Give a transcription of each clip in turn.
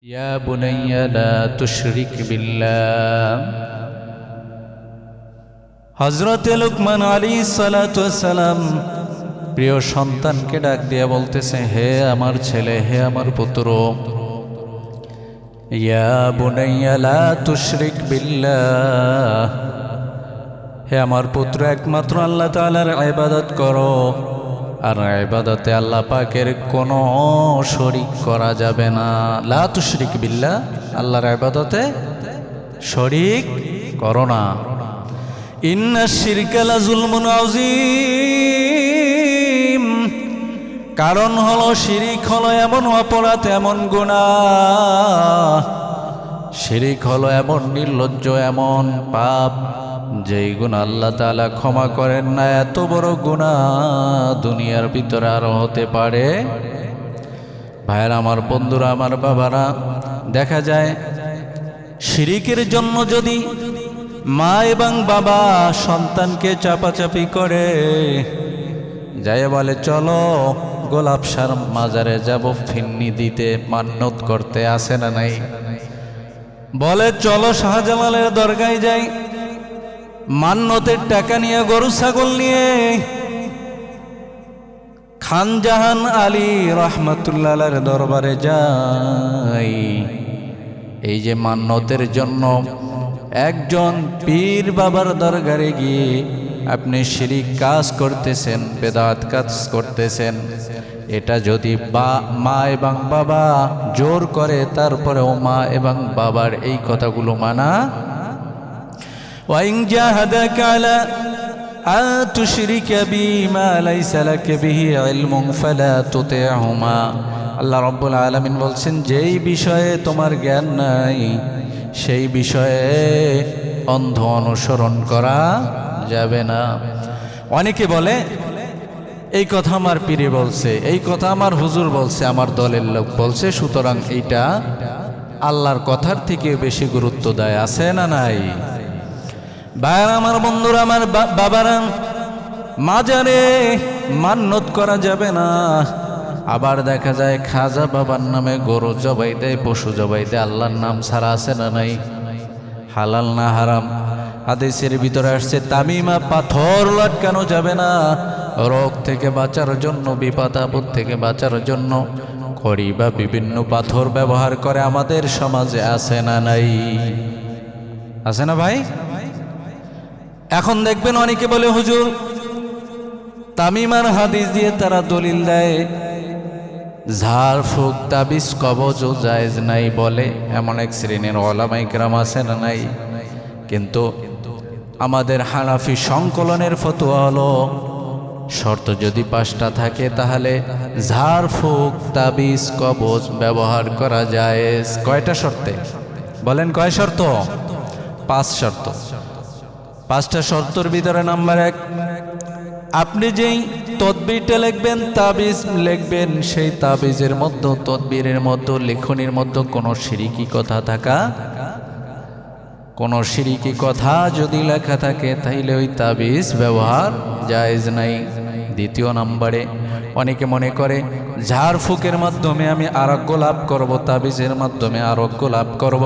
يا بني لا تشرك بالله হযরতে লুকমান আলাইহিস সালাতু ওয়াস সালাম প্রিয় সন্তানকে ডাক দিয়ে বলতেছে, হে আমার ছেলে, হে আমার পুত্র, ইয়া বুনাইয়া লা তুশরিক বিল্লাহ, হে আমার পুত্র, একমাত্র আল্লাহ তাআলার ইবাদত করো, আর ইবাদতে আল্লাহ পাকের কোনো শরীক করা যাবে না। লা তুশরিক বিল্লাহ, আল্লাহর ইবাদতে শরীক করো না। ইন্নাশ শিরকা লাযুলমুন আযীম, কারণ হলো শিরিক হলো এমন অপরাধ, এমন গুনাহ, শিরিক হলো এমন নির্লজ্জ, এমন পাপ যেই গুনাহ আল্লাহ তাআলা ক্ষমা করেন না। এত বড় গুনাহ দুনিয়ার ভিতরে আর হতে পারে? ভাইরা আমার, বন্ধুরা আমার, বাবারা, দেখা যায় শিরিকের জন্য যদি মা এবং বাবা সন্তানকে চাপাচাপি করে, যাই বলে চলো গোলাপসার মাজারে যাব ফিন্নি দিতে, মান্নত করতে, আসে না নাই? বলে চলো শাহজালালের দরগায় যাই, মান্নতের টাকা নিয়ে, গরু ছাগল নিয়ে খানজাহান আলী রহমতুল্লাহ আলাইহির দরবারে যাই। এই যে মান্নতের জন্য একজন পীর বাবার দরবারে গিয়ে আপনি শিরিক কাজ করতেছেন, বেদাত কাজ করতেছেন, এটা যদি মা এবং বাবা জোর করে, তারপরেও মা এবং বাবার এই কথাগুলো মানা। وَإِنْ جَاهَدَاكَ عَلَىٰ أَن تُشْرِكَ بِي مَا لَيْسَ لَكَ بِهِ عِلْمٌ فَلَا تُطِعْهُمَا। আল্লাহ রাব্বুল আলামিন বলছেন, যেই বিষয়ে তোমার জ্ঞান নাই সেই বিষয়ে অন্ধ অনুসরণ করা যাবে না। অনেকে বলে এই কথা আমার পীরে বলছে, এই কথা আমার হুজুর বলছে, আমার দলের লোক বলছে, সুতরাং এইটা আল্লাহর কথার থেকে বেশি গুরুত্ব দেয়। আছে না নাই? ভাইরা আমার, বন্ধুরা আমার, বাবারা, মাজারে মান্নত করা যাবে না। আবার দেখা যায় খাজা বাবার নামে গরু জবাই দেয়, পশু জবাই দেয়, আল্লাহর নাম ছাড়া। আছে না নাই? হালাল না হারাম? হাদিসের ভিতরে আসছে তামিমা পাথর লটকানো যাবে না। রোগ থেকে বাঁচার জন্য, বিপদ আপদ থেকে বাঁচার জন্য খড়ি বা বিভিন্ন পাথর ব্যবহার করে আমাদের সমাজে। আছে না নাই? আছে না ভাই? এখন দেখবেন অনেকে বলে হুজুর তামিমার হাদিস দিয়ে তারা দলিল দেয়, ঝাড় ফুঁক তাবিজ কবজ জায়েজ নাই বলে, এমন এক শ্রেণীর ওলামায়ে কেরাম আছে না নাই? কিন্তু আমাদের হানাফি সংকলনের ফতোয়া হলো, শর্ত যদি 5টা থাকে তাহলে ঝাড় ফুঁক তাবিজ কবজ ব্যবহার করা জায়েজ। কয়টা শর্তে বলেন? কয় শর্ত? 5 শর্ত। 5টা শর্তের ভিতরে নাম্বার 1, আপনি যেই তদবিরটা লিখবেন, তাবিজ লিখবেন, সেই তাবিজের মধ্যে, তদবিরের মধ্যে, লেখনির মধ্যে কোনো শিরিকি কথা থাকা, কোনো শিরিকি কথা যদি লেখা থাকে তাইলে ওই তাবিজ ব্যবহার জায়েজ নাই। 2 নম্বরে, অনেকে মনে করে ঝাড়ফুঁকের মাধ্যমে আমি আরোগ্য লাভ করব, তাবিজের মাধ্যমে আরোগ্য লাভ করব।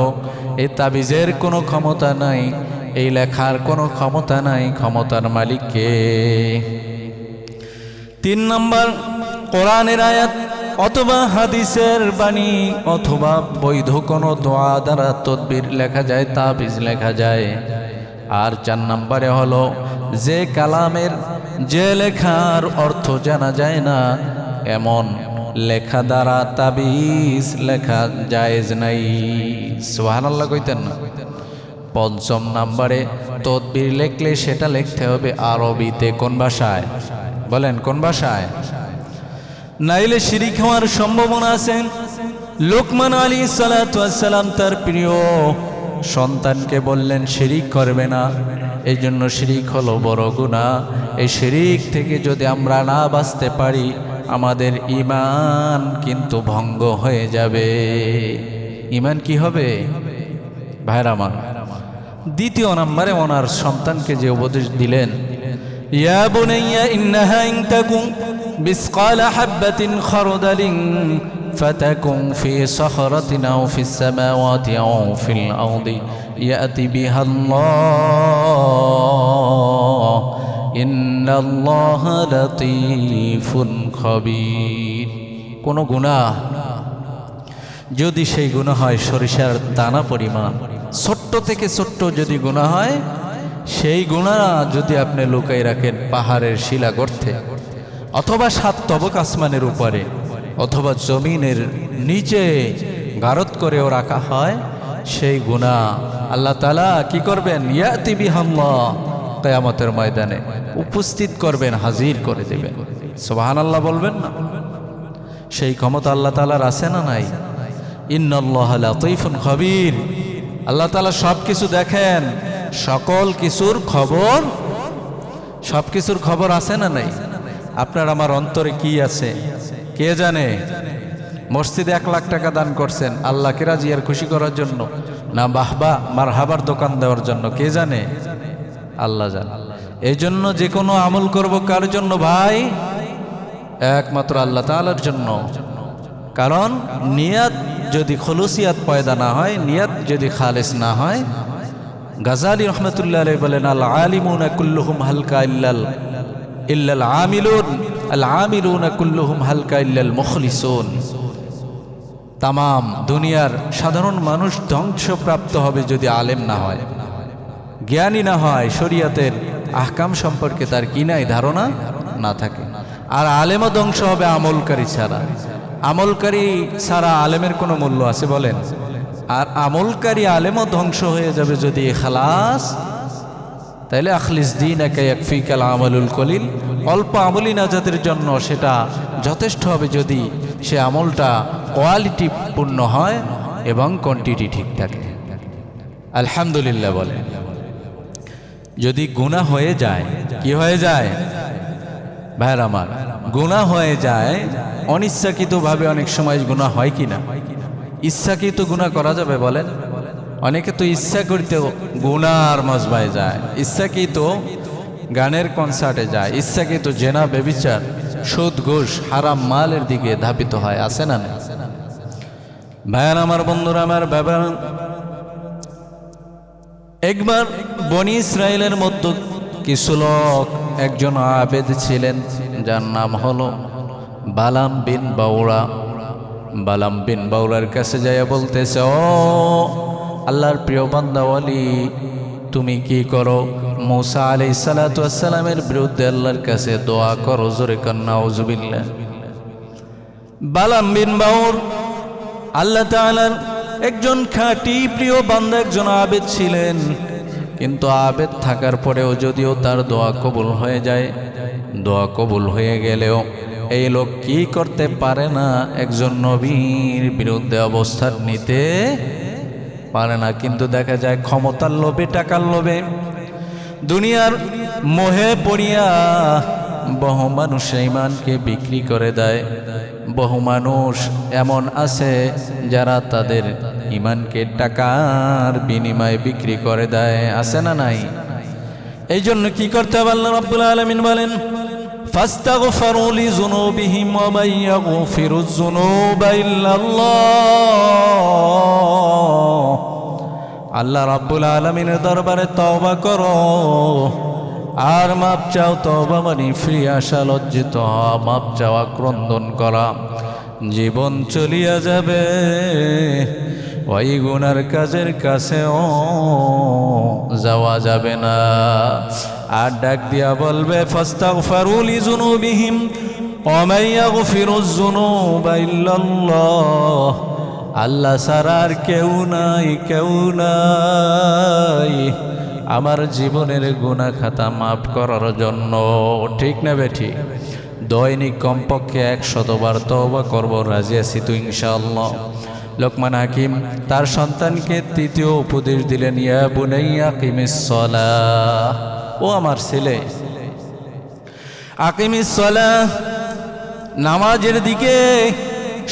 এই তাবিজের কোনো ক্ষমতা নাই, এই লেখার কোনো ক্ষমতা নাই, ক্ষমতার মালিক কে? 3 নম্বর, কোরআনের আয়াত অথবা হাদিসের বাণী অথবা বৈধ কোনো দোয়া দ্বারা তদবির লেখা যায়, তাবিজ লেখা যায়। আর 4 নম্বরে হলো যে কালামের, যে লেখার অর্থ জানা যায় না, এমন লেখা দ্বারা তাবিজ লেখা জায়েজ নাই। সুবহানাল্লাহ কইতেন না? 5 নম্বরে, তদবির লিখলে সেটা লিখতে হবে আরবিতে। কোন ভাষায় বলেন? কোন ভাষায়? নাইলে শিরিক হওয়ার সম্ভাবনা আছে। লুকমান আলাইহিস সালাতু ওয়াস সালাম তার প্রিয় সন্তানকে বললেন শিরিক করবে না, এই জন্য শিরিক হলো বড় গুনাহ। এই শিরিক থেকে যদি আমরা না বাঁচতে পারি, আমাদের ঈমান কিন্তু ভঙ্গ হয়ে যাবে। ঈমান কি হবে ভাইরা আমার? 2 নম্বরে ওনার সন্তানকে যে উপদেশ দিলেন, ইয়া বুনাইয়া ইন্নাহা ইন তাকুম বিসকালা হাববাতিন খারদালিন فتكن في صخرة أو في السماوات أو في الأرض يأتي بها الله إن الله لطيف خبير কোন গুনাহ যদি সেই গুনাহ হয় সরিষার দানা পরিমাণ, ছোট্ট থেকে ছোট্ট যদি গুনাহ হয়, সেই গুনাহ যদি আপনি লুকাই রাখেন পাহাড়ের শিলা গর্তে, অথবা 7 তবক আসমানের উপরে, অথবা জমিনের নিচে গারদ করেও রাখা হয়, সেই গুনাহ আল্লাহ তাআলা কি করবেন? ইয়াতি বিহাল্লাহ, কিয়ামতের ময়দানে উপস্থিত করবেন, হাজির করে দেবেন। সুবহানাল্লাহ বলবেন না? সেই ক্ষমতা আল্লাহ তাআলার আছে না নাই? ইন্নাল্লাহা লাতীফুন খাবীর, আল্লাহ তাআলা সব কিছু দেখেন, সকল কিছুর খবর, সব কিছুর খবর আছে না নাই? আপনার আমার অন্তরে কি আছে কে জানে? মসজিদে 1 লাখ টাকা দান করছেন আল্লাহকে রাজি আর খুশি করার জন্য, না বাহবা মারহাবার দোকান দেওয়ার জন্য, কে জানে? আল্লাহ জানে। এই জন্য যে কোনো আমল করব কার জন্য ভাই? একমাত্র আল্লাহ তাআলার জন্য। কারণ নিয়াত যদি খুলুসিয়াত পয়দা না হয়, নিয়াত যদি খালেস না হয়, গাজালি রহমতুল্লাহ আলাইহি বলেন, আল আলিমুনা কুল্লুহুম হালকা ইল্লাল আমিলুন, আল আমিলুনা কুল্লুহুম হালকা ইল্লাল মুখলিসুন। তামাম দুনিয়ার সাধারণ মানুষ ধ্বংসপ্রাপ্ত হবে যদি আলেম না হয়, জ্ঞানী না হয়, শরীয়তের আহকাম সম্পর্কে তার কি নাই? ধারণা না থাকে। আর আলেমও ধ্বংস হবে আমলকারী ছাড়া। আমলকারী ছাড়া আলেমের কোনো মূল্য আছে বলেন? আর আমলকারী আলেমও ধ্বংস হয়ে যাবে যদি ইখলাস, তাইলে আখলিস দীনাকা ইয়াকফিকাল আমালুল কলিল, অল্প আমলি নাজাতের জন্য সেটা যথেষ্ট হবে যদি সে আমলটা কোয়ালিটি পূর্ণ হয় এবং কোয়ান্টিটি ঠিক থাকে। আলহামদুলিল্লাহ বলে। যদি গুনাহ হয়ে যায়, কি হয়ে যায় ভাইর আমার? গুনাহ হয়ে যায় অনিচ্ছাকৃতভাবে। অনেক সময় গুনাহ হয় কি না? ইচ্ছাকৃত গুনাহ করা যাবে বলেন? অনেকে তো ইচ্ছা করতে গুনার মজবায় যায়, ইচ্ছাকৃত গানের কনসার্টে যায়, ইচ্ছাকৃত জেনা ব্যভিচার সুদ ঘুষ হারাম মালের দিকে ধাবিত হয়, আছে না? ভাইয়ার আমার, বন্ধুরা আমার, বাবা, একবার বনি ইসরায়েলের মধ্যে কিছু লোক, একজন আবেদ ছিলেন যার নাম হলো বালাম বিন বাউরা। বালাম বিন বাউরার কাছে যাইয়া বলতেছে, ও আল্লাহর প্রিয় বান্দা ওয়ালি, তুমি কি করো? মূসা আলাইহিস সালাতু ওয়াস সালামের বিরুদ্ধে আল্লাহর কাছে দোয়া করো, জোরে কান নাউজুবিল্লাহ। বালাম বিন বাউর আল্লাহ তাআলার একজন খাঁটি প্রিয় বান্দা, একজন আবেদ ছিলেন। কিন্তু আবেদ থাকার পরেও যদিও তার দোয়া কবুল হয়ে যায়, দোয়া কবুল হয়ে গেলেও এই লোক কি করতে পারে না? একজন নবীর বিরুদ্ধে অবস্থান নিতে পারে না। কিন্তু দেখা যায় ক্ষমতার লোভে, টাকার লোভে, দুনিয়ার মোহে পড়িয়া বহু মানুষ ঈমানকে বিক্রি করে দেয়। বহু মানুষ এমন আছে যারা তাদের ঈমানকে টাকার বিনিময়ে বিক্রি করে দেয়, আছে না নাই? এই জন্য কি করতে হবে? আল্লাহ রাব্বুল আলামিন বলেন, ফাস্তাগফিরু লিযুনুবিহিম ওয়া মান ইয়াগফিরুয যুনুবা ইল্লাল্লাহ। আল্লাহ রাব্বুল আলামিনের দরবারে তওবা করো আর মাপ চাও। তওবা মানে ফিরে আসা, লজ্জিত হওয়া, মাপ চাওয়া, ক্রন্দন করা। জীবন চলিয়া যাবে, ওই গুনার কাজের কাছেও যাওয়া যাবে না। আর ডাক দিয়া বলবে, ফাস্তাগফিরু লিযুনুবিহিম ওয়া মান ইয়াগফিরুয যুনুবা ইল্লাল্লাহ। আল্লাহ ছাড়া আর কেউ নাই, কেউ নাই আমার জীবনের গুনাহ খাতা মাফ করার জন্য। ঠিক না বেঠি? দৈনিক কমপক্ষে 100 বার তওবা করব, রাজি আছি তো ইনশাআল্লাহ। লোকমান হাকিম তার সন্তানকে 3য় উপদেশ দিলেন, ইয়া বুনাইয়া আকিমিস সালাহ, ও আমার ছেলে, আকিমিস সালাহ, নামাজের দিকে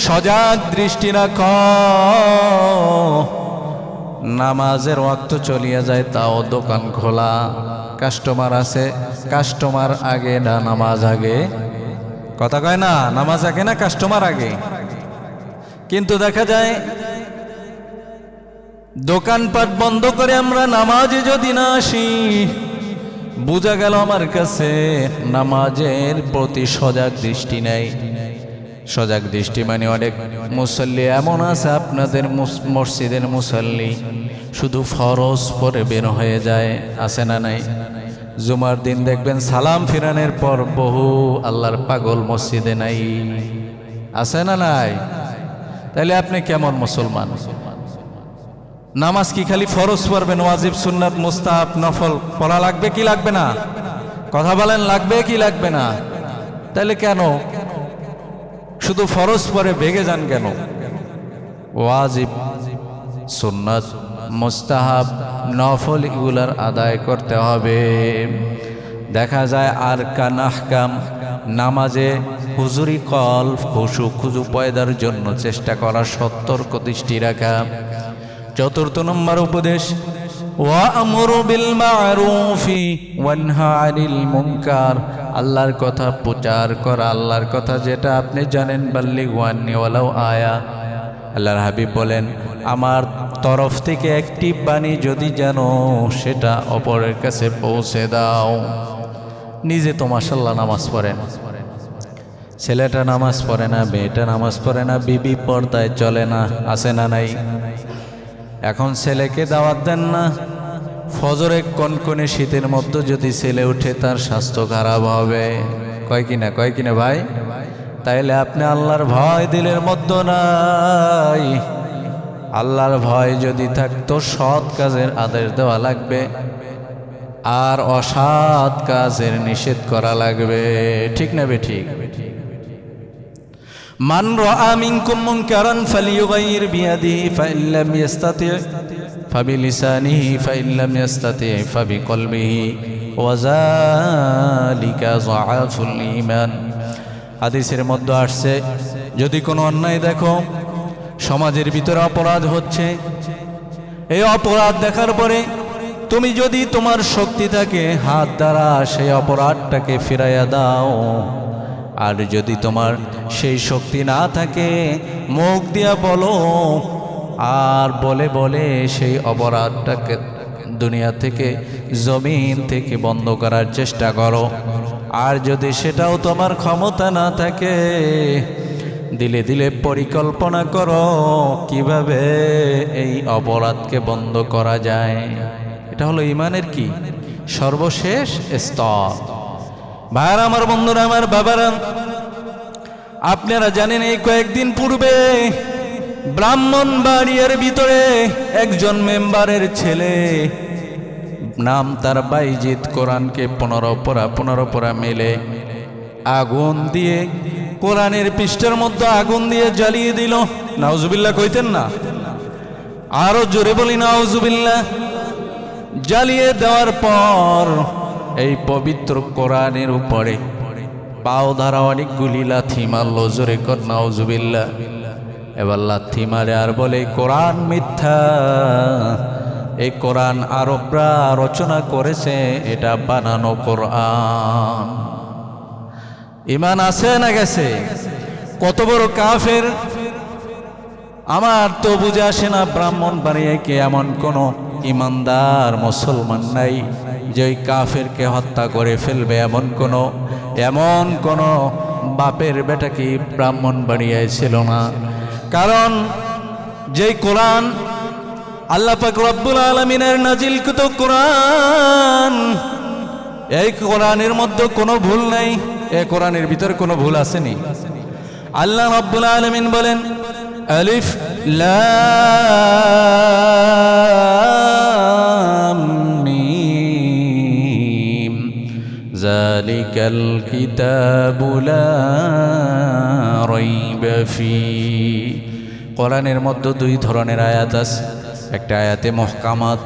সজাগ দৃষ্টি রাখো। নামাজের ওয়াক্ত চলিয়া যায়, তাও দোকান খোলা, কাস্টমার আছে, কাস্টমার আগে না নামাজ আগে? কথা কয় না, নামাজ আগে না কাস্টমার আগে? কিন্তু দেখা যায় দোকানপাট বন্ধ করে আমরা নামাজে যদি না আসি, বোঝা গেল আমার কাছে নামাজের প্রতি সজাগ দৃষ্টি নেই। সজাগ দৃষ্টি মানে অনেক মুসল্লি এমন আছে আপনাদের মসজিদের মুসল্লি শুধু ফরজ পরে বের হয়ে যায়, আছে না নাই? জুমার দিন দেখবেন সালাম ফিরানোর পর বহু আল্লাহর পাগল মসজিদে নাই, আছে না নাই? তাহলে আপনি কেমন মুসলমান? নামাজ কি খালি ফরজ পড়বেন? ওয়াজিব, সুন্নাত, মুস্তাহাব, নফল পড়া লাগবে কি লাগবে না? কথা বলেন, লাগবে কি লাগবে না? তাহলে কেন শুধু ফরজ পরে ভেগে যান কেন? ওয়াজিব, সুন্নাত, মুস্তাহাব, নফল এগুলার আদায় করতে হবে। দেখা যায় আরকান আহকাম নামাজে হুজুরি কল খুশু খুজু পয়দার জন্য চেষ্টা করা, সতর্ক দৃষ্টি রাখা। চতুর্থ নম্বর উপদেশ, ওয়া'মুরু বিল মা'রুফি ওয়ানহা আনিল মুনকার, আল্লাহর কথা প্রচার করা। আল্লাহর কথা যেটা আপনি জানেন, বাল্লিগু আন্নি ওয়ালাউ আয়া। আল্লাহর হাবিব বলেন, আমার তরফ থেকে একটি বাণী যদি জানো সেটা অপরের কাছে পৌঁছে দাও। নিজে তো মাশাআল্লাহ নামাজ পড়েন, ছেলেটা নামাজ পড়ে না, মেয়েটা নামাজ পড়ে না, বিবি পর্দায় চলে না, আছে না নাই? এখন ছেলেকে দাওয়াত দেন না, ফজরে কনকনে শীতের মধ্যে যদি ছেলে উঠে তার স্বাস্থ্য খারাপ হবে, কয় কিনা ভাই? তাইলে আপনি আল্লাহর ভয় দিলের মধ্যে নাই। আল্লাহর ভয় যদি থাকতো সৎ কাজের আদেশ দেওয়া লাগবে আর অসৎ কাজের নিষেধ করা লাগবে, ঠিক না বেঠিক? মান রাআ মিনকুম মুনকারান ফালিয়ুগাইর বিয়াদিহি ফাইন লাম ইস্তাতি ফাবিলিসানিহি ফাইন লাম ইস্তাতি ফাবিকলবিহি ওয়া যালিকা যাআফুল ঈমান। হাদিসের মধ্যে আসছে, যদি কোনো অন্যায় দেখো, সমাজের ভিতরে অপরাধ হচ্ছে, এই অপরাধ দেখার পরে তুমি যদি তোমার শক্তি থাকে হাত দ্বারা সেই অপরাধটাকে ফিরাইয়া দাও, আর যদি তোমার সেই শক্তি না থাকে মুখ দিয়া বলো, আর বলে বলে সেই অপরাধটাকে দুনিয়া থেকে, জমিন থেকে বন্ধ করার চেষ্টা করো। আর যদি সেটাও তোমার ক্ষমতা না থাকে, দিলে দিলে পরিকল্পনা করো কিভাবে এই অপরাধকে বন্ধ করা যায়। এটা হলো ঈমানের কি সর্বশেষ স্তর। ভাইরা আমার, বন্ধুরা আমার, বাবারা, আপনারা জানেন এই কয়েকদিন পূর্বে ব্রাহ্মণবাড়িয়ার ভিতরে একজন মেম্বারের ছেলে, নাম তার বাইজিৎ, কোরআনকে 15 পড়া মেলে আগুন দিয়ে কোরআনের পৃষ্ঠার মধ্যে আগুন দিয়ে জ্বালিয়ে দিল। নাউজুবিল্লাহ কইতেন না? আরো জোরে বলি নাউজুবিল্লাহ। জ্বালিয়ে দেওয়ার পর এই পবিত্র কোরআনের উপরে পাও ধারা অনেকগুলি লাথি মারলো, জোরে কর নাউজুবিল্লাহ। এবার লাথি মারে আর বলে কোরআন মিথ্যা, এই কোরআন আরবরা রচনা করেছে, এটা বানানো কোরআন। ঈমান আছে না গেছে? কত বড় কাফের! আমার তো বুঝে আসে না, ব্রাহ্মণবাড়িয়ায় কি এমন কোন ইমানদার মুসলমান নাই যে ওই কাফেরকে হত্যা করে ফেলবে? এমন কোন বাপের বেটা কি ব্রাহ্মণবাড়িয়ায় ছিল না? কারণ যেই কোরআন আল্লাহ পাক রব্বুল আলামিনের নাজিলকৃত কোরআন, এই কোরআনের মধ্যে কোনো ভুল নাই। এই কোরআনের ভিতরে কোনো ভুল আসেনি। আল্লাহ রব্বুল আলামিন বলেন, আলিফ লাম মিম যালিকাল কিতাবু লা রাইবা ফি। কোরআনের মধ্যে দুই ধরনের আয়াত আছে, একটা আয়াতে মুহকামাত,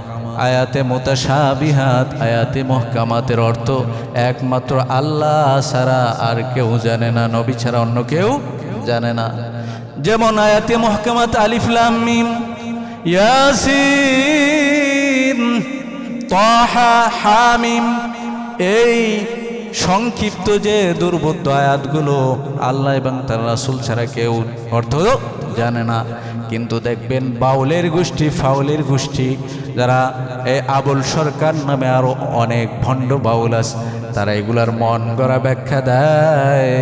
আয়াতে মুতাশাবিহাত। আয়াতে মুহকামাতের অর্থ একমাত্র আল্লাহ ছাড়া আর কেউ জানে না, নবী ছাড়া অন্য কেউ জানে না। যেমন আয়াতে মুহকামাত আলিফ লাম মিম, ইয়াসিন, তাহা, হামিম, এই সংক্ষিপ্ত যে দুর্বোধ্য আয়াতগুলো আল্লাহ এবং তার রাসূল ছাড়া কেউ অর্থ জানে না। কিন্তু দেখবেন বাউলের গোষ্ঠী, ফাউলের গোষ্ঠী, যারা এই আবুল সরকার নামে আরো অনেক ভণ্ড বাউল আছে, তারা এগুলার মন গড়া ব্যাখ্যা দেয়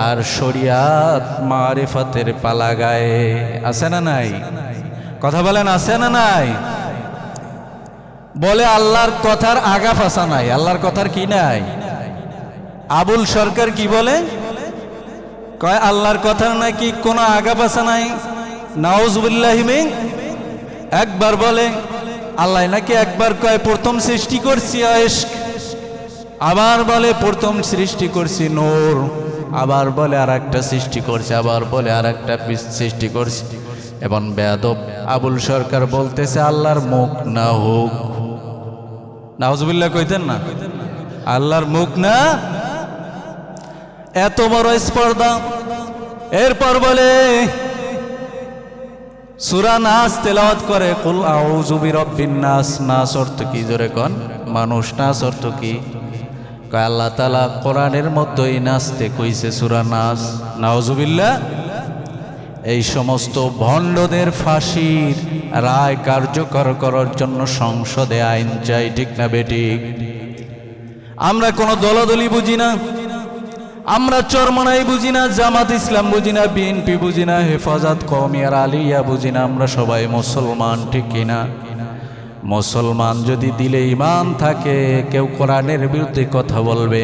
আর শরিয়াত মারিফতের পালা গায়ে। আছে না নাই? কথা বলেন, আছে না নাই? বলে আল্লাহর কথার আগা ফাঁসা নাই, আল্লাহর কথার কি নাই। আবুল সরকার কি বলে? কয় আল্লাহর কথার নাকি কোনো আগা ফাঁসা নাই। নাউজুবিল্লাহি মিন। একবার বলে আল্লাহ নাকি একবার কয় প্রথম সৃষ্টি করছি ইশক, আবার বলে প্রথম সৃষ্টি করছি নূর, আবার বলে আর একটা সৃষ্টি করছে, আবার বলে আর একটা সৃষ্টি করছি। এবং বেয়াদব আবুল সরকার বলতেছে আল্লাহর মুখ না হোক। নাউজুবিল্লাহ কইতেন না? আল্লাহর মুখ না, এত বড় স্পর্ধা। এরপর বলে সূরা নাস তেলাওয়াত করে, কুল আউযু বিরাব্বিন নাস। নাস অর্থ কি? জোরে কোন। মানুষ। নাস অর্থ কি? কয় আল্লাহ তাআলা কোরআনের মধ্যেই নাচতে কইছে সূরা নাস। নাউজুবিল্লাহ। এই সমস্ত ভণ্ডদের ফাঁসির রায় কার্যকর করার জন্য সংসদে আইন চাই, ঠিক না বেঠিক? আমরা কোনো দলাদলি বুঝি না, আমরা চরমনাই বুঝি না, জামাত ইসলাম বুঝি না, বিএনপি বুঝি না, হেফাজত কওমিয়ার আলিয়া বুঝি না, আমরা সবাই মুসলমান, ঠিক কিনা? মুসলমান যদি দিলে ঈমান থাকে, কেউ কোরআনের বিরুদ্ধে কথা বলবে,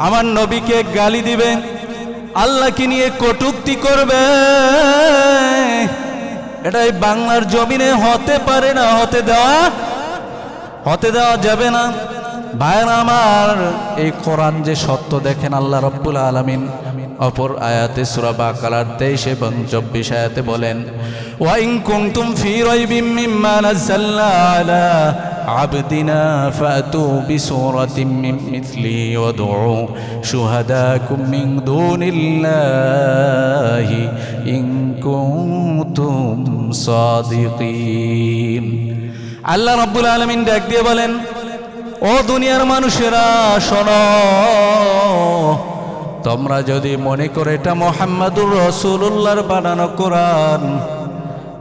আমার নবীকে গালি দিবে, আল্লাহকে নিয়ে কটূক্তি করবে, এটাই বাংলার জমিনে হতে পারে না, হতে দেওয়া যাবে না। ভাইরা আমার, এই কোরআন যে সত্য, দেখেন আল্লাহ রাব্বুল আলামিন অপর আয়াতে সূরা বাকারার 23 এবং 24 আয়াতে বলেন, ওয়া ইন কুনতুম ফি রাইবিম মিম্মা নাযালনা আলা আবদিনা ফাতু বিসূরাতিম মিন মিথলিহি ওয়াদউ শুহাদাকুম মিন দুনিল্লাহি ইন কুনতুম সাদিকিন। আল্লাহ রাব্বুল আলামিন ডাক দিয়ে বলেন, ও দুনিয়ার মানুষেরা শোনো, তোমরা যদি মনে করে এটা মুহাম্মাদুর রাসূলুল্লাহর বানানো কোরআন,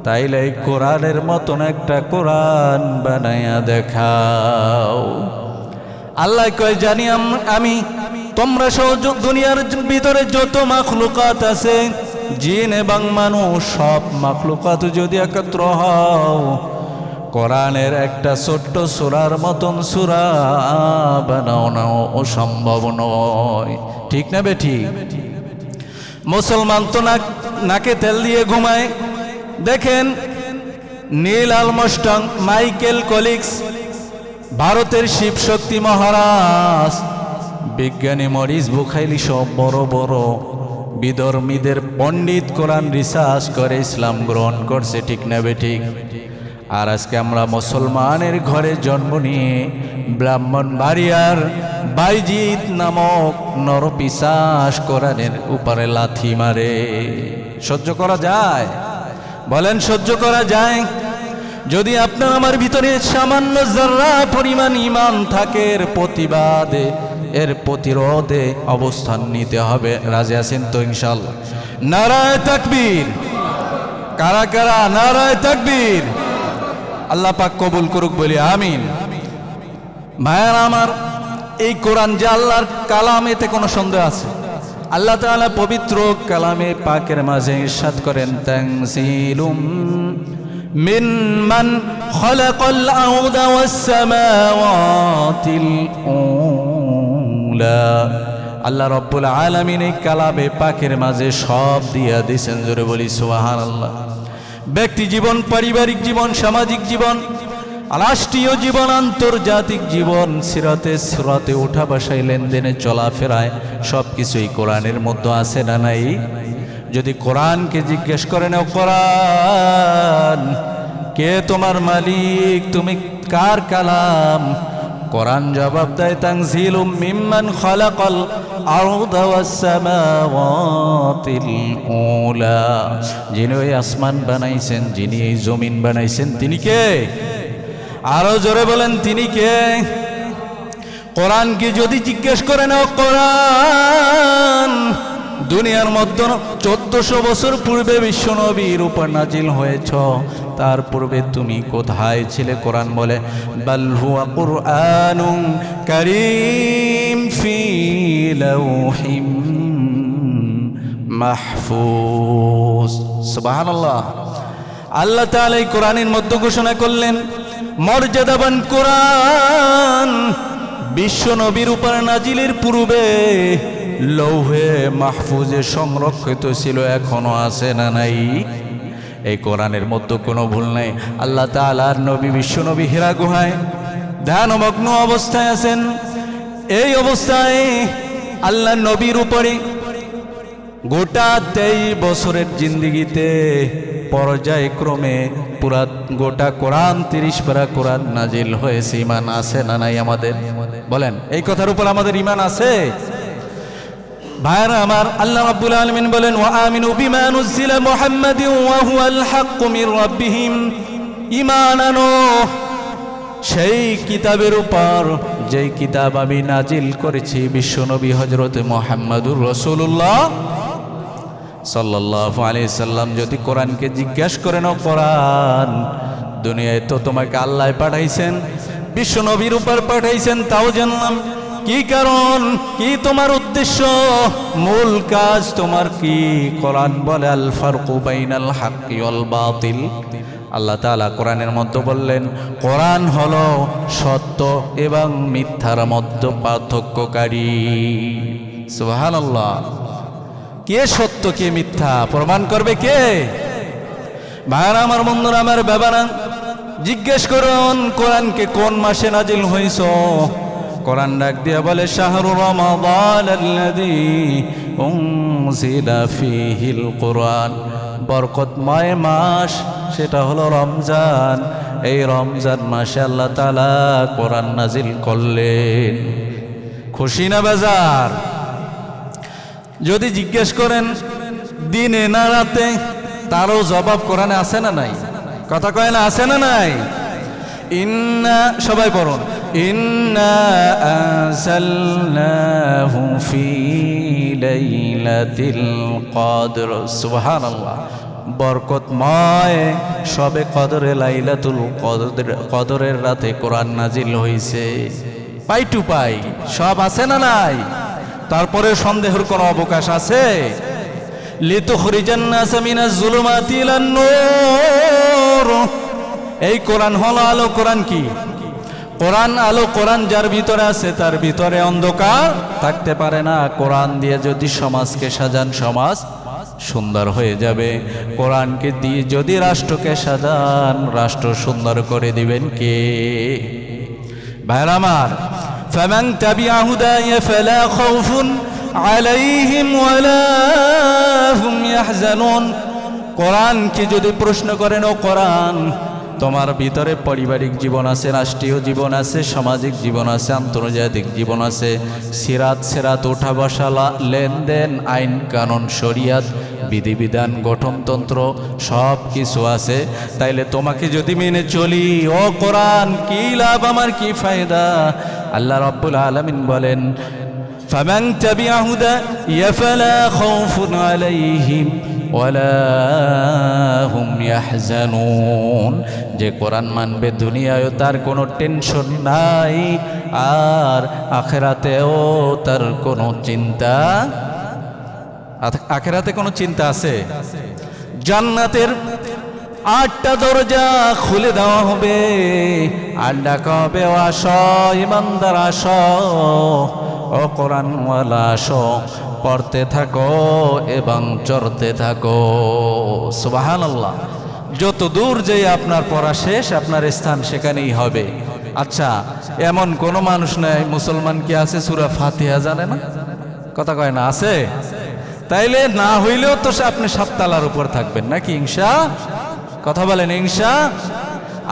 তাইলে এই কোরআনের মতন একটা কোরআন বানায়া দেখাও। আল্লাহ কয়, জানি আমি তোমরা সহ দুনিয়ার ভিতরে যত মাখলুকাত আছে, জিন এবং মানুষ, সব মাখলুকাত যদি একত্র হও, কোরআনের একটা ছোট্ট সূরার মতন সূরা বানাও না অসম্ভব নয়, ঠিক না বেঠিক? মুসলমান তো নাকে তেল দিয়ে ঘুমায়। দেখেন নীল আর্মস্ট্রং, মাইকেল কলিক্স, ভারতের শিবশক্তি মহারাজ, বিজ্ঞানী মরিস বুখাইলি, সব বড় বড় বিধর্মীদের পণ্ডিত কোরআন রিসার্চ করে ইসলাম গ্রহণ করছে, ঠিক না বেঠিক? আর আজকে আমরা মুসলমানের ঘরে জন্ম নিয়ে ব্রাহ্মণবাড়িয়ার বাইজিৎ নামক নরপিশাচ কোরআনের উপরে লাথি মারে। সহ্য করা যায়? বলেন সহ্য করা যায়? যদি আপনার আমার ভিতরে সামান্য যারা পরিমাণ ঈমান থাকে, এর প্রতিবাদে, এর প্রতিরোধে অবস্থান নিতে হবে। রাজি আছেন তো ইনশাআল্লাহ? নারায়ে তাকবীর। কারা কারা নারায়ে তাকবীর? আল্লাহ পাক কবুল করুক, বলি আমিন। ভাইয়ারা আমার, এই কোরআন যে আল্লাহর কালাম, এতে কোনো সন্দেহ আছে? আল্লাহ তাআলা পবিত্র কালামে পাকের মাঝে ইরশাদ করেন, তানজিলুম মিম্মান খালাকাল আরদা ওয়াস সামাওয়াতিল উলা। আল্লাহ রাব্বুল আলামিন এই কালামে পাকের মাঝে সব দিয়া দিয়েছেন, জোরে বলি সুবহানাল্লাহ। ব্যক্তি জীবন, পারিবারিক জীবন, সামাজিক জীবন, রাষ্ট্রীয় জীবন, আন্তর্জাতিক জীবন, সিরাতে ওঠা বসায়, লেনদেনে, চলাফেরায়, সব কিছুই কোরআনের মধ্যে আছে না নাই? যদি কোরআনকে জিজ্ঞেস করেন, ও কোরআন, কে তোমার মালিক, তুমি কার কালাম? কোরআন জবাব দেয়, তানজিলুম মিম্মান খালাকাল আরদা ওয়াস সামাওয়াতিল উলা। যিনি ওই আসমান বানাইছেন, যিনি এই জমিন বানাইছেন, তিনি কে? আরো জোরে বলেন, তিনি কে? কোরআনকে যদি জিজ্ঞেস করেন, ও কোরআন, দুনিয়ার মধ্যে 1400 বছর পূর্বে বিশ্বনবীর উপর নাজিল হয়েছ, তার পূর্বে তুমি কোথায় ছিলে? কোরআন বলে বাল হুয়া কুরআনুন কারীম ফি লাওহিম মাহফুজ। সুবহানাল্লাহ। আল্লাহ তাআলা এই কোরআনের মধ্যে ঘোষণা করলেন মর্যাদাবান কোরআন বিশ্ব নবীর উপর নাজিলের পূর্বে লৌহে মাহফুজে সংরক্ষিত ছিল, এখনো আছে না নাই? এই কোরআনের মধ্যে কোনো ভুল নাই। আল্লাহ তাআলার নবী বিশ্ব নবী হীরা গুহায় ধ্যানমগ্ন অবস্থায় আছেন। এই অবস্থায় আল্লাহ নবীর উপরে গোটা 23 বছরের জিন্দিগিতে পর্যায়ক্রমে পুরা গোটা কোরআন 30 পারা কোরআন নাজিল হয়েছে। ঈমান আছে না নাই আমাদের? বলেন, এই কথার উপর আমাদের ঈমান আছে? ভাইরা আমার, আল্লাহ রাব্বুল আলামিন বলেন ওয়া আমিনু বিমা নুজিলা মুহাম্মাদিন ওয়া হুয়াল হাক্কু মির রাব্বিহিম। ঈমান আনো সেই কিতাবের উপর যেই কিতাব আমি নাজিল করেছি বিশ্বনবী হযরত মুহাম্মদুর রাসূলুল্লাহ সাল্লাল্লাহু আলাইহি সাল্লাম। যদি কোরআনকে জিজ্ঞাসা করেন, কোরআন দুনিয়ায় তো তোমাকে আল্লাহ পাঠাইছেন, বিশ্বনবীর উপর পাঠাইছেন, তাও জানলাম কি কারণ, কি তোমার উদ্দেশ্য, মূল কাজ তোমার কি? কোরআন বলে আল ফারকু বাইনাল হাক্কি ওয়াল বাতিল। আল্লাহ তাআলা কোরআনের মধ্যে বললেন কোরআন হলো সত্য এবং মিথ্যার মধ্যে পার্থক্যকারী। সুবহানাল্লাহ। কে সত্য কে মিথ্যা প্রমাণ করবে কে? ভাইরা আমার, বন্ধুরা আমার, বাবারা, জিজ্ঞেস করুন কোরআনকে কোন মাসে নাজিল হইছ? কোরআন ডাক দিয়া বলে শাহরু রমাদানাল্লাযী উনজিলা ফীহিল কুরআন। বরকতময় মাস সেটা হলো রমজান। এই রমজান মাসে আল্লাহ তাআলা কোরআন নাজিল করলেন। খুশি না বেজার? যদি জিজ্ঞেস করেন দিনে না রাতে, তারও জবাব কোরআনে আছে না নাই? কথা কয় না, আছে না নাই? ইন্না, সবাই পড়ুন, ইন্না আনজালনাহু ফি লাইলাতিল কদর। সুবহানাল্লাহ। বরকতময় সবে কদরে লাইলাতুল কদরের রাতে কোরআন নাজিল হইছে। পাই টু পাই সব আছে না নাই? তারপরে সন্দেহের কোনো অবকাশ আছে? লিতুখরিজান নাস মিনাজ যুলুমাতি ইলান নূর। এই কোরআন হলো আলো। কোরআন কি? কোরআন আলো। কোরআন যার ভিতরে আছে তার ভিতরে অন্ধকার থাকতে পারে না। কোরআন দিয়ে যদি সমাজকে সাজান, সমাজ সুন্দর হয়ে যাবে। কোরআনকে দিয়ে যদি রাষ্ট্রকে সাজান, রাষ্ট্র সুন্দর করে দিবেন কে? ভাইরা আমার, ফামান তাবিআ হুদায়া ফালা খাউফুন আলাইহিম ওয়ালা হুম ইয়াহজানুন। কোরআনকে যদি প্রশ্ন করেন, ও কোরআন, তোমার ভিতরে পারিবারিক জীবন আছে, রাষ্ট্রীয় জীবন আছে, সামাজিক জীবন আছে, আন্তর্জাতিক জীবন আছে, সিরাত ওঠা বসা, লেনদেন, আইন কানুন, শরিয়াত, বিধিবিধান, গঠনতন্ত্র সব কিছু আছে। তাইলে তোমাকে যদি মেনে চলি, ও কোরআন, কি লাভ আমার, কি ফায়দা? আল্লাহ রাব্বুল আলামিন বলেন ফামান তাবিআ হুদায়া ফালা খাউফুন আলাইহিম ওয়ালা হুম ইয়াহজানুন। যে কোরআন মানবে দুনিয়ায় তার কোনো টেনশন নাই, আর আখিরাতেও তার কোনো চিন্তা। আখিরাতে কোনো চিন্তা আছে? জান্নাতের 8টা দরজা খুলে দেওয়া হবে, আর ডাকা হবে, ও আসো ইমানদার আসো, ও কোরআনওয়ালা আসো, পড়তে থাকো এবং চড়তে থাকো। সুবহানাল্লাহ। যত দূর যে আপনার পড়া শেষ, আপনার স্থান সেখানেই হবে। আচ্ছা, এমন কোন মানুষ নাই, মুসলমান কি আছে সূরা ফাতিহা জানে না? কথা কয় না, আছে? তাইলে না হইলেও তো আপনি 7 তলার উপর থাকবেন নাকি? ইনশা, কথা বলেন ইনশা।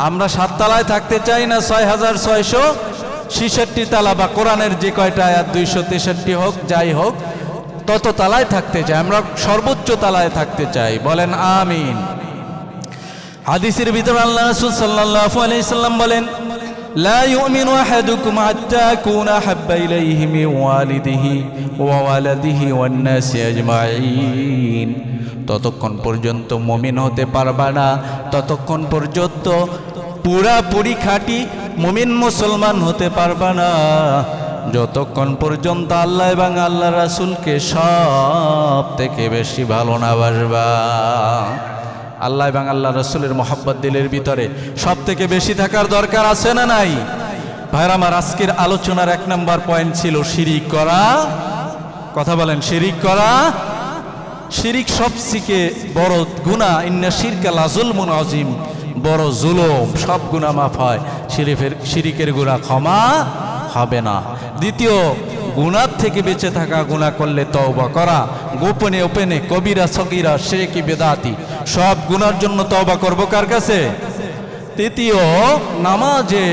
আমরা 7 তলায় থাকতে চাই না 6666 তালা, বা কোরআনের যে কয়টা আয়াত 263 হোক, যাই হোক, তত তালায় থাকতে চাই। আমরা সর্বোচ্চ তালায় থাকতে চাই। বলেন আমিন। হাদিসের ভিতরে আল্লাহ রাসূল সাল্লাল্লাহু আলাইহি সাল্লাম বলেন লা ইউমিনু আহাদুকুম হাত্তা আকুনা আহাব্বা ইলাইহি মিন ওয়ালিদিহি ওয়া ওয়ালাদিহি ওয়ান নাসি আজমাইন। ততক্ষণ পর্যন্ত মুমিন হতে পারবা না, ততক্ষণ পর্যন্ত পুরাপুরি খাঁটি মুমিন মুসলমান হতে পারবা না, যতক্ষণ পর্যন্ত আল্লাহ এবং আল্লাহ রাসূলকে সব থেকে বেশি ভালো না বাসবা। আল্লাহ এবং আল্লাহ রাসূলের মহব্বত দিলের ভিতরে সব থেকে বেশি থাকার দরকার আছে না নাই? ভাইরা আমার, আজকের আলোচনার 1 নম্বর পয়েন্ট ছিল শিরিক করা। কথা বলেন, শিরিক করা। শিরিক সবথেকে বড় গুনাহ। ইন্না শিরকা লাযুলমুন আযীম, বড় জুলুম। সব গুনাহ মাফ হয়, শিরিকের গুনাহ ক্ষমা হবে না। দ্বিতীয়, গুনাহ থেকে বেঁচে থাকা, গুনাহ করলে তওবা করা, গোপনে ওপেনে, কবিরা সগীরা শিরকি বিদআতি, সব গুনার জন্য তওবা করব কার কাছে? তৃতীয়, নামাজে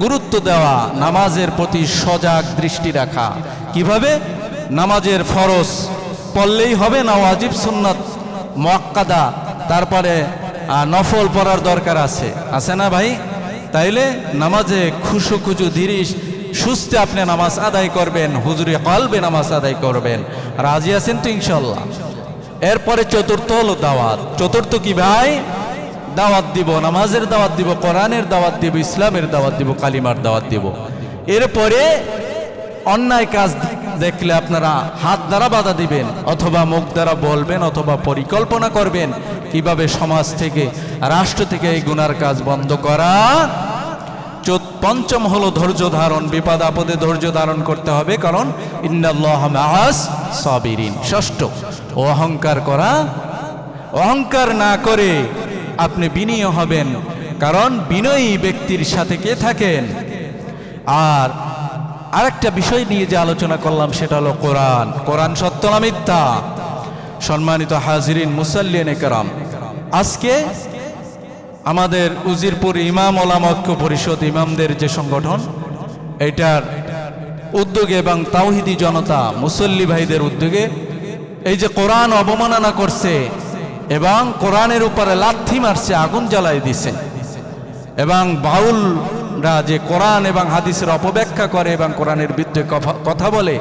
গুরুত্ব দেওয়া, নামাজের প্রতি সজাগ দৃষ্টি রাখা। কিভাবে? নামাজের ফরজ পড়লেই হবে না, ওয়াজিব সুন্নাত মুআক্কাদা, তারপরে নফল পড়ার দরকার আছে না ভাই? তাইলে নামাজে খুশুখুজু ধীরে সুস্থে আপনি নামাজ আদায় করবেন, হুজুরে কলবে নামাজ আদায় করবেন। রাজি আছেন তো ইনশাআল্লাহ? এরপরে চতুর্থ হলো দাওয়াত। চতুর্থ কি ভাই? দাওয়াত দিব, নামাজের দাওয়াত দিব, কোরআনের দাওয়াত দিব, ইসলামের দাওয়াত দিব, কালিমার দাওয়াত দিব। এরপরে অন্যায় কাজ দেখলে আপনারা হাত দ্বারা বাধা দিবেন, অথবা মুখ দ্বারা বলবেন, অথবা পরিকল্পনা করবেন কিভাবে সমাজ থেকে, রাষ্ট্র থেকে এই গুনার কাজ বন্ধ করা। পঞ্চম হলো ধৈর্য ধারণ। বিপদ আপদে ধৈর্য ধারণ করতে হবে, কারণ ইন্নাল্লাহা মাআস সাবিরিন। ষষ্ঠ, অহংকার করা। অহংকার না করে আপনি বিনয়ী হবেন, কারণ বিনয়ী ব্যক্তির সাথে কে থাকেন? আর আরেকটা বিষয় নিয়ে যে আলোচনা করলাম সেটা হলো কোরআন। কোরআন সত্য না মিথ্যা? সম্মানিত হাজিরিন, মুসাল্লিয়ানে কেরাম, আজকে আমাদের উজিরপুর ইমাম ওলামা ঐক্য পরিষদ, ইমামদের যে সংগঠন, এটার উদ্যোগে এবং তাওহিদি জনতা মুসল্লি ভাইদের উদ্যোগে এই যে কোরআন অবমাননা করছে এবং কোরআনের উপরে লাথি মারছে, আগুন জ্বালাই দিছে, এবং বাউলরা যে কোরআন এবং হাদিসের অপব্যাখ্যা করে এবং কোরআনের বিরুদ্ধে কথা বলে,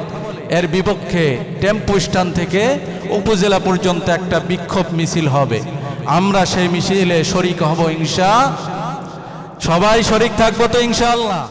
এর বিপক্ষে টেম্পো স্ট্যান্ড থেকে উপজেলা পর্যন্ত একটা বিক্ষোভ মিছিল হবে। আমরা সেই মিছিলে শরিক হব ইনশাআল্লাহ। সবাই শরিক থাকবো তো ইনশাআল্লাহ?